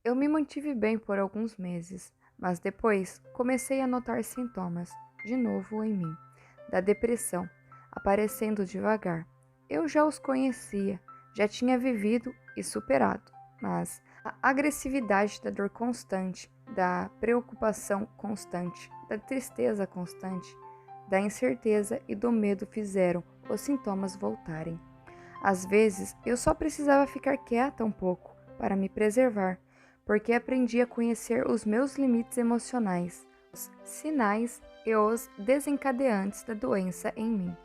Eu me mantive bem por alguns meses, mas depois comecei a notar sintomas, de novo em mim, da depressão, aparecendo devagar. Eu já os conhecia, já tinha vivido e superado, mas a agressividade da dor constante, da preocupação constante, da tristeza constante, da incerteza e do medo fizeram os sintomas voltarem. Às vezes, eu só precisava ficar quieta um pouco para me preservar, porque aprendi a conhecer os meus limites emocionais, os sinais e os desencadeantes da doença em mim.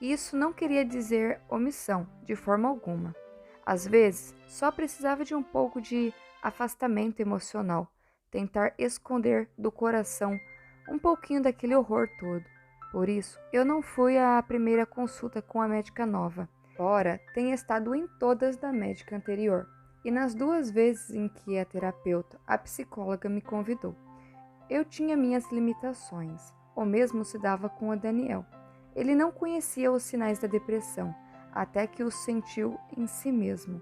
Isso não queria dizer omissão, de forma alguma. Às vezes, só precisava de um pouco de afastamento emocional, tentar esconder do coração um pouquinho daquele horror todo. Por isso, eu não fui à primeira consulta com a médica nova, embora tenha estado em todas da médica anterior, e nas duas vezes em que a terapeuta, a psicóloga, me convidou. Eu tinha minhas limitações. O mesmo se dava com o Daniel. Ele não conhecia os sinais da depressão, até que os sentiu em si mesmo.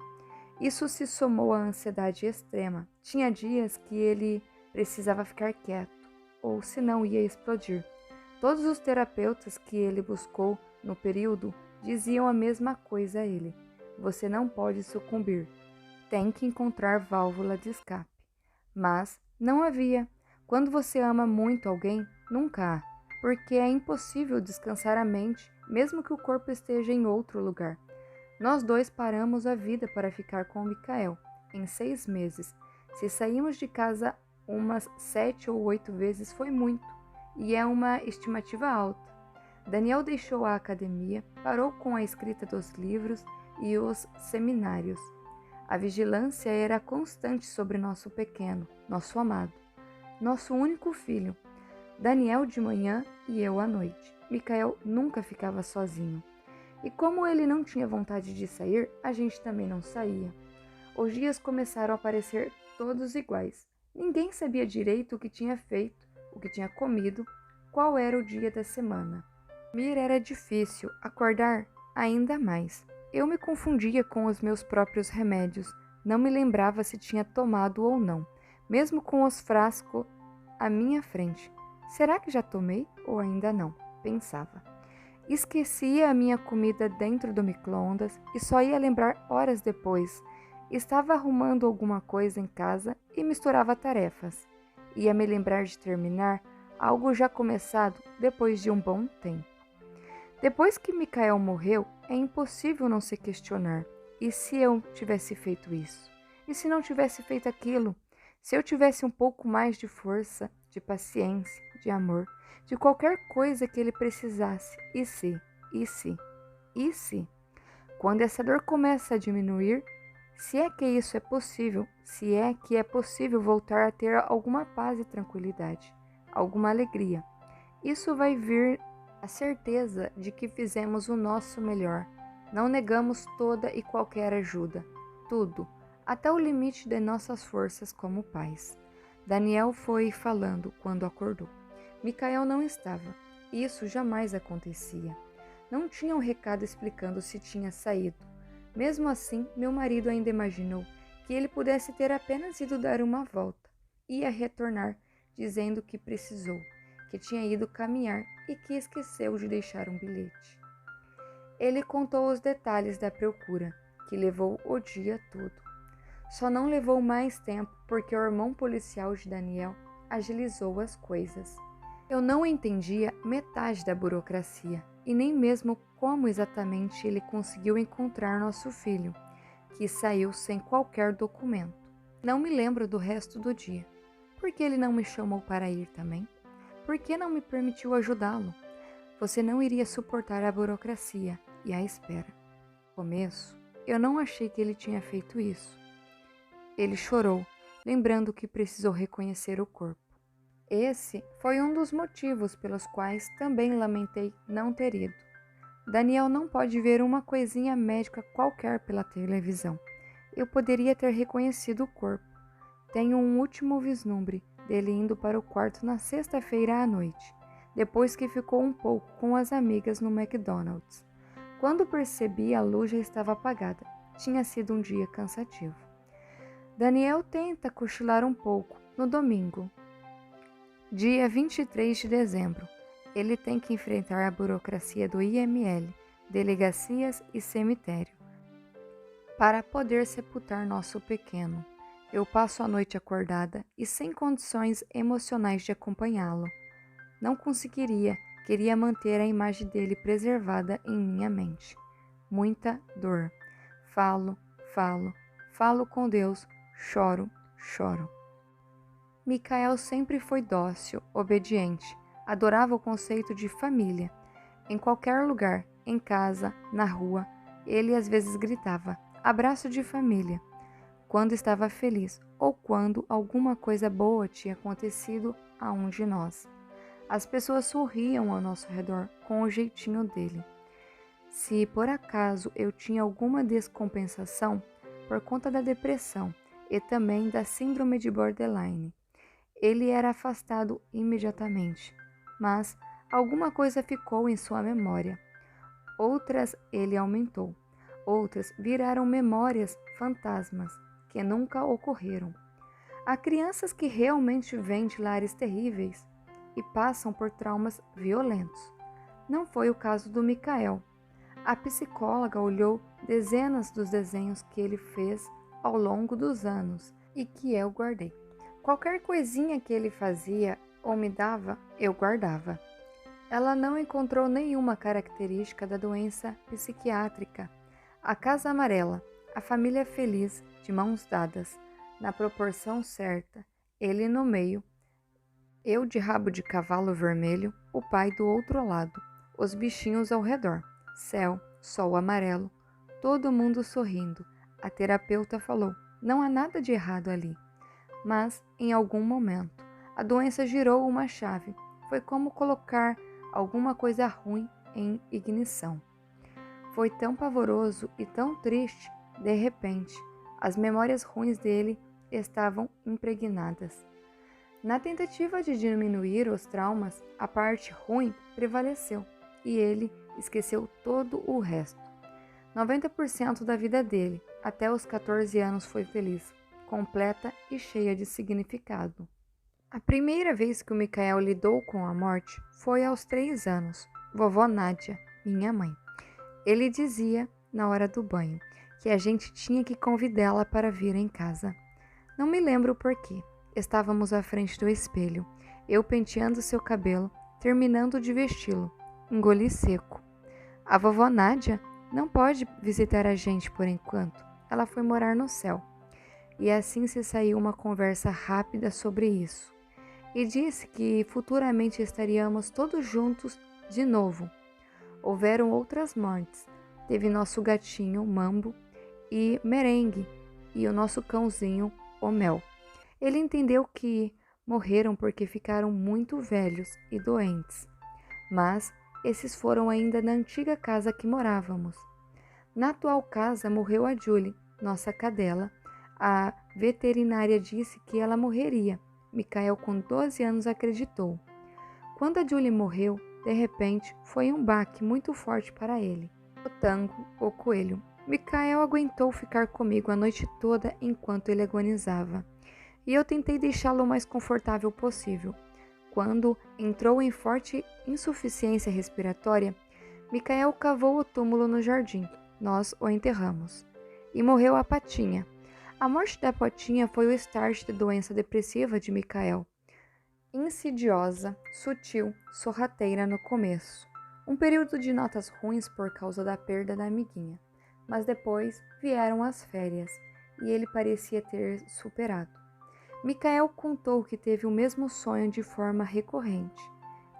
Isso se somou à ansiedade extrema. Tinha dias que ele precisava ficar quieto, ou senão ia explodir. Todos os terapeutas que ele buscou no período diziam a mesma coisa a ele: você não pode sucumbir, tem que encontrar válvula de escape. Mas não havia. Quando você ama muito alguém, nunca há, porque é impossível descansar a mente, mesmo que o corpo esteja em outro lugar. Nós dois paramos a vida para ficar com o Micael, em 6 meses. Se saímos de casa umas 7 ou 8 vezes foi muito, e é uma estimativa alta. Daniel deixou a academia, parou com a escrita dos livros e os seminários. A vigilância era constante sobre nosso pequeno, nosso amado, nosso único filho. Daniel de manhã e eu à noite. Micael nunca ficava sozinho. E como ele não tinha vontade de sair, a gente também não saía. Os dias começaram a parecer todos iguais. Ninguém sabia direito o que tinha feito, o que tinha comido, qual era o dia da semana. Dormir era difícil, acordar ainda mais. Eu me confundia com os meus próprios remédios, não me lembrava se tinha tomado ou não, mesmo com os frascos à minha frente. Será que já tomei ou ainda não? Pensava. Esquecia a minha comida dentro do micro-ondas e só ia lembrar horas depois. Estava arrumando alguma coisa em casa e misturava tarefas. Ia me lembrar de terminar algo já começado depois de um bom tempo. Depois que Micael morreu, é impossível não se questionar. E se eu tivesse feito isso? E se não tivesse feito aquilo? Se eu tivesse um pouco mais de força, de paciência, de amor, de qualquer coisa que ele precisasse? E se? E se? E se? Quando essa dor começa a diminuir, se é que isso é possível, se é que é possível voltar a ter alguma paz e tranquilidade, alguma alegria, isso vai vir a certeza de que fizemos o nosso melhor. Não negamos toda e qualquer ajuda, tudo, até o limite de nossas forças como pais. Daniel foi falando quando acordou. Micael não estava. Isso jamais acontecia. Não tinha um recado explicando se tinha saído. Mesmo assim, meu marido ainda imaginou que ele pudesse ter apenas ido dar uma volta. Ia retornar, dizendo que precisou, que tinha ido caminhar e que esqueceu de deixar um bilhete. Ele contou os detalhes da procura, que levou o dia todo. Só não levou mais tempo porque o irmão policial de Daniel agilizou as coisas. Eu não entendia metade da burocracia e nem mesmo como exatamente ele conseguiu encontrar nosso filho, que saiu sem qualquer documento. Não me lembro do resto do dia. Por que ele não me chamou para ir também? Por que não me permitiu ajudá-lo? Você não iria suportar a burocracia e a espera. No começo, eu não achei que ele tinha feito isso. Ele chorou, lembrando que precisou reconhecer o corpo. Esse foi um dos motivos pelos quais também lamentei não ter ido. Daniel não pode ver uma coisinha médica qualquer pela televisão. Eu poderia ter reconhecido o corpo. Tenho um último vislumbre dele indo para o quarto na sexta-feira à noite, depois que ficou um pouco com as amigas no McDonald's. Quando percebi, a luz já estava apagada. Tinha sido um dia cansativo. Daniel tenta cochilar um pouco no domingo, dia 23 de dezembro. Ele tem que enfrentar a burocracia do IML, delegacias e cemitério, para poder sepultar nosso pequeno. Eu passo a noite acordada e sem condições emocionais de acompanhá-lo. Não conseguiria, queria manter a imagem dele preservada em minha mente. Muita dor. Falo com Deus, choro. Micael sempre foi dócil, obediente, adorava o conceito de família. Em qualquer lugar, em casa, na rua, ele às vezes gritava: abraço de família, quando estava feliz ou quando alguma coisa boa tinha acontecido a um de nós. As pessoas sorriam ao nosso redor com o jeitinho dele. Se por acaso eu tinha alguma descompensação por conta da depressão e também da síndrome de borderline, ele era afastado imediatamente, mas alguma coisa ficou em sua memória. Outras ele aumentou, outras viraram memórias fantasmas que nunca ocorreram. Há crianças que realmente vêm de lares terríveis e passam por traumas violentos. Não foi o caso do Micael. A psicóloga olhou dezenas dos desenhos que ele fez ao longo dos anos e que eu guardei. Qualquer coisinha que ele fazia ou me dava, eu guardava. Ela não encontrou nenhuma característica da doença psiquiátrica. A casa amarela, a família feliz, de mãos dadas, na proporção certa, ele no meio, eu de rabo de cavalo vermelho, o pai do outro lado, os bichinhos ao redor, céu, sol amarelo, todo mundo sorrindo. A terapeuta falou: não há nada de errado ali. Mas, em algum momento, a doença girou uma chave. Foi como colocar alguma coisa ruim em ignição. Foi tão pavoroso e tão triste, de repente, as memórias ruins dele estavam impregnadas. Na tentativa de diminuir os traumas, a parte ruim prevaleceu e ele esqueceu todo o resto. 90% da vida dele, até os 14 anos, foi feliz, completa e cheia de significado. A primeira vez que o Micael lidou com a morte foi aos 3 anos. Vovó Nádia, minha mãe. Ele dizia, na hora do banho, que a gente tinha que convidá-la para vir em casa. Não me lembro o porquê. Estávamos à frente do espelho, eu penteando seu cabelo, terminando de vesti-lo. Engoli seco. A vovó Nádia não pode visitar a gente por enquanto. Ela foi morar no céu. E assim se saiu uma conversa rápida sobre isso. E disse que futuramente estaríamos todos juntos de novo. Houveram outras mortes. Teve nosso gatinho, Mambo, e Merengue, e o nosso cãozinho, o Mel. Ele entendeu que morreram porque ficaram muito velhos e doentes. Mas esses foram ainda na antiga casa que morávamos. Na atual casa morreu a Julie, nossa cadela. A veterinária disse que ela morreria. Micael, com 12 anos, acreditou. Quando a Julie morreu, de repente, foi um baque muito forte para ele. O Tango, o coelho. Micael aguentou ficar comigo a noite toda enquanto ele agonizava. E eu tentei deixá-lo o mais confortável possível. Quando entrou em forte insuficiência respiratória, Micael cavou o túmulo no jardim. Nós o enterramos. E morreu a Patinha. A morte da Patinha foi o start da doença depressiva de Micael. Insidiosa, sutil, sorrateira no começo. Um período de notas ruins por causa da perda da amiguinha. Mas depois vieram as férias e ele parecia ter superado. Micael contou que teve o mesmo sonho de forma recorrente.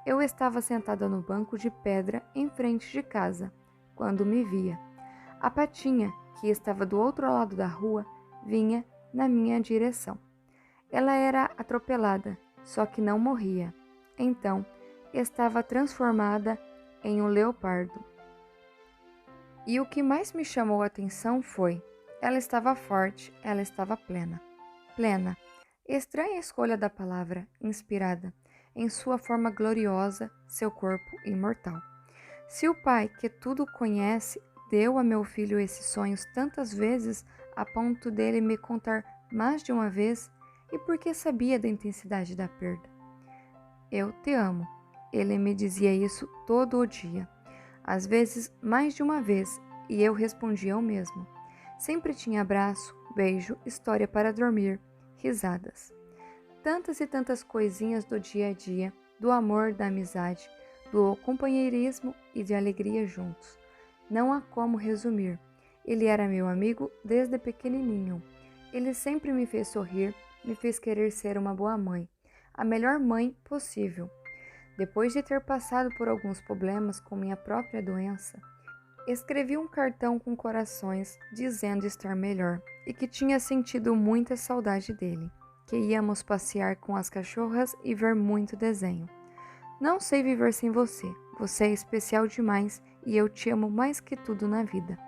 Eu estava sentada no banco de pedra em frente de casa, quando me via. A Patinha, que estava do outro lado da rua, vinha na minha direção. Ela era atropelada, só que não morria. Então, estava transformada em um leopardo. E o que mais me chamou a atenção foi: ela estava forte, ela estava plena. Plena. Estranha a escolha da palavra, inspirada, em sua forma gloriosa, seu corpo imortal. Se o Pai, que tudo conhece, deu a meu filho esses sonhos tantas vezes a ponto dele me contar mais de uma vez e porque sabia da intensidade da perda. Eu te amo. Ele me dizia isso todo o dia, às vezes mais de uma vez, e eu respondia o mesmo. Sempre tinha abraço, beijo, história para dormir, risadas. Tantas e tantas coisinhas do dia a dia, do amor, da amizade, do companheirismo e de alegria juntos. Não há como resumir. Ele era meu amigo desde pequenininho. Ele sempre me fez sorrir, me fez querer ser uma boa mãe, a melhor mãe possível. Depois de ter passado por alguns problemas com minha própria doença, escrevi um cartão com corações dizendo estar melhor e que tinha sentido muita saudade dele, que íamos passear com as cachorras e ver muito desenho. Não sei viver sem você, você é especial demais e eu te amo mais que tudo na vida.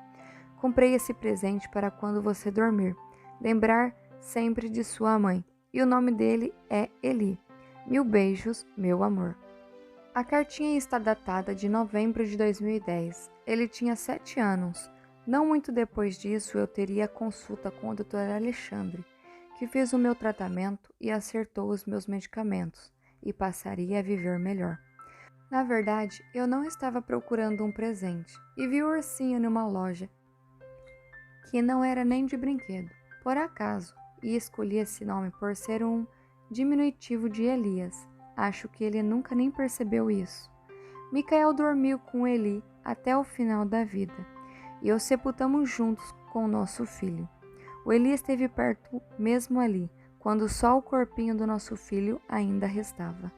Comprei esse presente para quando você dormir, lembrar sempre de sua mãe, e o nome dele é Eli. Mil beijos, meu amor. A cartinha está datada de novembro de 2010. Ele tinha 7 anos. Não muito depois disso, eu teria consulta com o Dr. Alexandre, que fez o meu tratamento e acertou os meus medicamentos, e passaria a viver melhor. Na verdade, eu não estava procurando um presente, e vi o ursinho numa loja, que não era nem de brinquedo, por acaso, e escolhi esse nome por ser um diminutivo de Elias. Acho que ele nunca nem percebeu isso. Micael dormiu com Eli até o final da vida, e o sepultamos juntos com nosso filho. O Eli esteve perto mesmo ali, quando só o corpinho do nosso filho ainda restava.